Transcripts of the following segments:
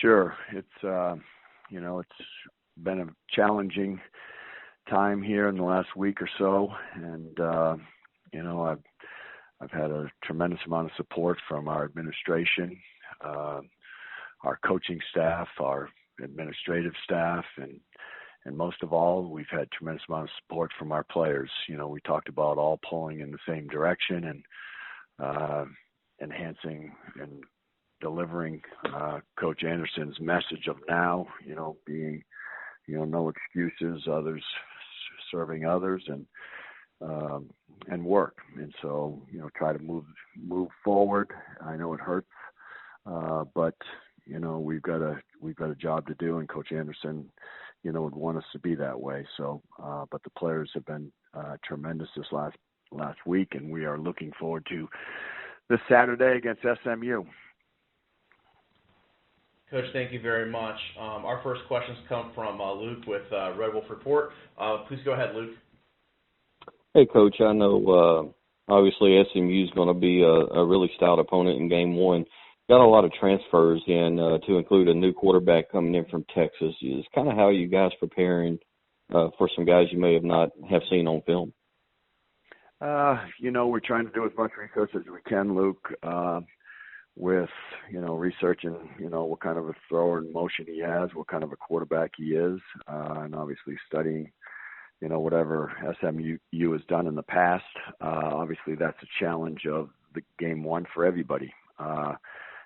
Sure. It's been a challenging time here in the last week or so, and I've had a tremendous amount of support from our administration, our coaching staff, our administrative staff, and most of all, we've had tremendous amount of support from our players. We talked about all pulling in the same direction and enhancing and delivering Coach Anderson's message of now, being, no excuses, others serving others, and work. And so, try to move forward. I know it hurts, but we've got a job to do, and Coach Anderson, would want us to be that way. So, but the players have been tremendous this last week, and we are looking forward to this Saturday against SMU. Coach, thank you very much. Our first questions come from Luke with Red Wolf Report. Please go ahead, Luke. Hey, Coach. I know obviously SMU is going to be a really stout opponent in Game 1. Got a lot of transfers in to include a new quarterback coming in from Texas. Is kind of how you guys preparing for some guys you may have seen on film? We're trying to do as much research as we can, Luke, with, researching, what kind of a thrower and motion he has, what kind of a quarterback he is, and obviously studying, whatever SMU has done in the past. Obviously, that's a challenge of the Game 1 for everybody.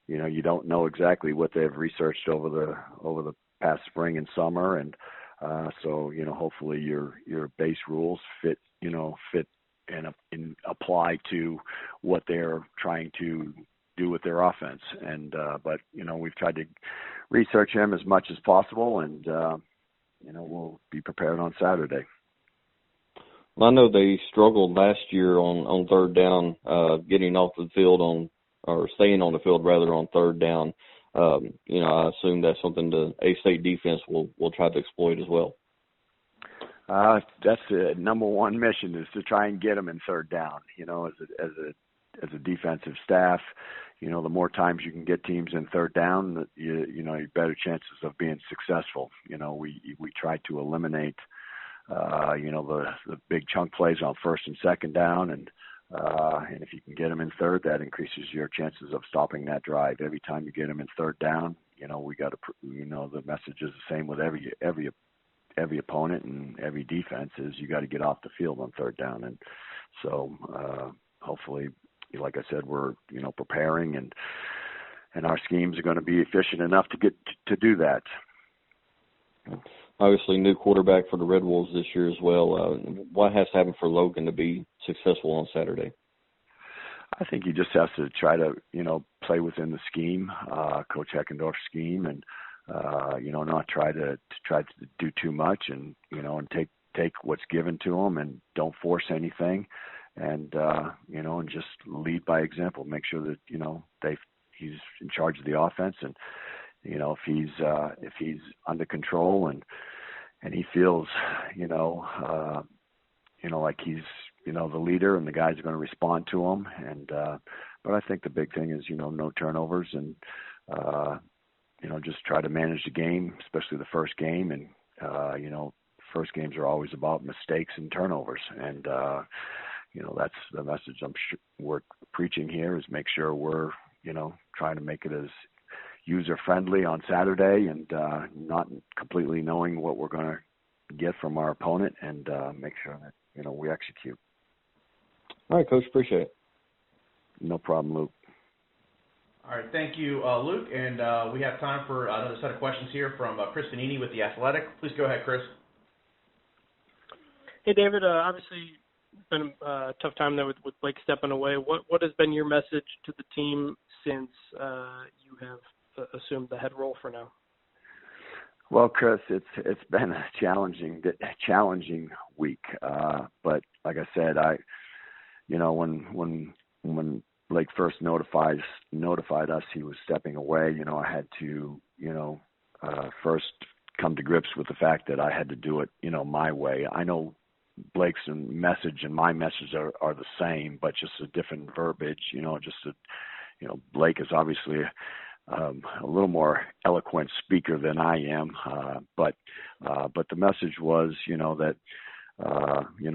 You don't know exactly what they've researched over the past spring and summer, and so hopefully your base rules fit and apply to what they're trying to do with their offense. And but we've tried to research him as much as possible, and we'll be prepared on Saturday. Well, I know they struggled last year on third down, getting off the field or staying on the field rather on third down. I assume that's something the A-State defense will try to exploit as well. That's the number one mission, is to try and get them in third down. As a defensive staff, the more times you can get teams in third down, you better chances of being successful. We try to eliminate, the big chunk plays on first and second down, and if you can get them in third, that increases your chances of stopping that drive. Every time you get them in third down, we got to, the message is the same with every opponent and every defense, is you got to get off the field on third down. And so hopefully, like I said, we're preparing, and our schemes are going to be efficient enough to do that. Obviously, new quarterback for the Red Wolves this year as well. What has to happen for Logan to be successful on Saturday? I think he just has to try to play within the scheme, Coach Heckendorf's scheme, and not try to do too much, and and take what's given to him, and don't force anything, and and just lead by example. Make sure that he's in charge of the offense, and if he's under control and he feels like he's the leader, and the guys are going to respond to him. And but I think the big thing is no turnovers, and just try to manage the game, especially the first game. And first games are always about mistakes and turnovers, and that's the message we're preaching here, is make sure we're trying to make it as user-friendly on Saturday, and not completely knowing what we're going to get from our opponent, and make sure that we execute. All right, Coach, appreciate it. No problem, Luke. All right, thank you, Luke. And we have time for another set of questions here from Chris Panini with The Athletic. Please go ahead, Chris. Hey, David. Obviously, it's been a tough time there with Blake stepping away. What has been your message to the team since you have assumed the head role for now? Well, Chris, it's been a challenging week. But like I said, when Blake first notified us he was stepping away, I had to first come to grips with the fact that I had to do it my way. I know Blake's message and my message are the same, but just a different verbiage. Blake is obviously a little more eloquent speaker than I am, but the message was, that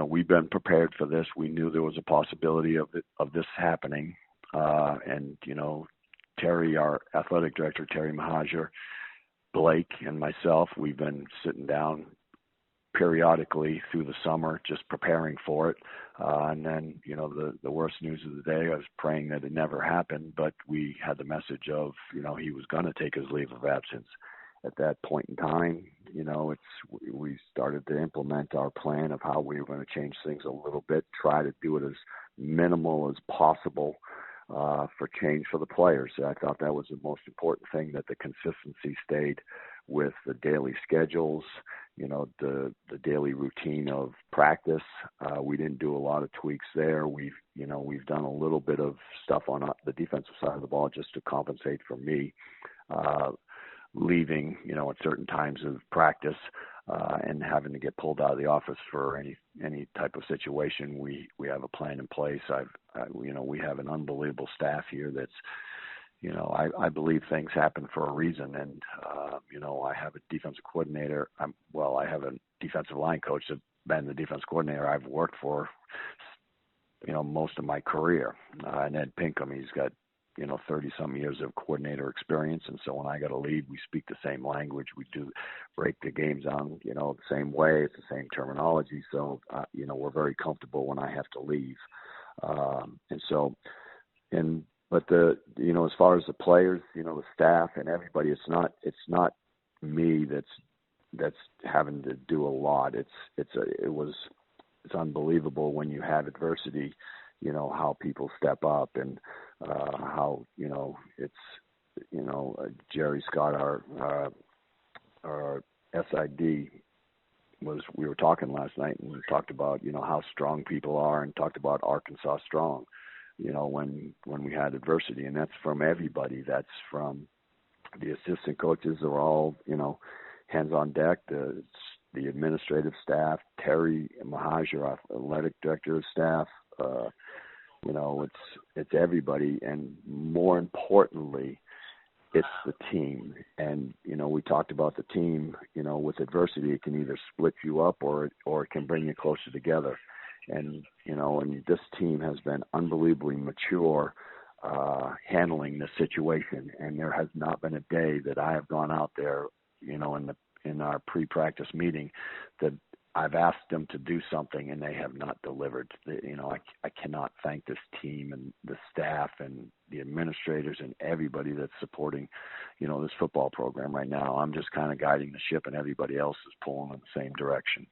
we've been prepared for this. We knew there was a possibility of this happening, and Terry, our athletic director, Terry Mahajer, Blake, and myself, we've been sitting down periodically through the summer, just preparing for it. And then, the worst news of the day, I was praying that it never happened, but we had the message of, he was going to take his leave of absence. At that point in time, we started to implement our plan of how we were going to change things a little bit, try to do it as minimal as possible for change for the players. I thought that was the most important thing, that the consistency stayed with the daily schedules, the daily routine of practice. We didn't do a lot of tweaks there. We've done a little bit of stuff on the defensive side of the ball just to compensate for me leaving, at certain times of practice and having to get pulled out of the office for any type of situation. We have a plan in place. We have an unbelievable staff here that's, I believe things happen for a reason. And, I have a defensive coordinator. I have a defensive line coach that's been the defense coordinator I've worked for, most of my career. And Ed Pinkham, he's got, 30-some years of coordinator experience. And so when I got to leave, we speak the same language. We do break the games down, the same way. It's the same terminology. So, we're very comfortable when I have to leave. But as far as the players, the staff and everybody, it's not me that's having to do a lot. It's unbelievable when you have adversity, how people step up and how Jerry Scott, our SID, we were talking last night, and we talked about how strong people are, and talked about Arkansas strong. When we had adversity, and that's from everybody. That's from the assistant coaches are all, hands on deck, the administrative staff, Terry Mahajer, our athletic director of staff, it's everybody. And more importantly, it's the team. And, we talked about the team, with adversity, it can either split you up or it can bring you closer together. And, and this team has been unbelievably mature handling this situation. And there has not been a day that I have gone out there, in our pre-practice meeting, that I've asked them to do something and they have not delivered. I cannot thank this team and the staff and the administrators and everybody that's supporting, this football program right now. I'm just kind of guiding the ship, and everybody else is pulling in the same direction.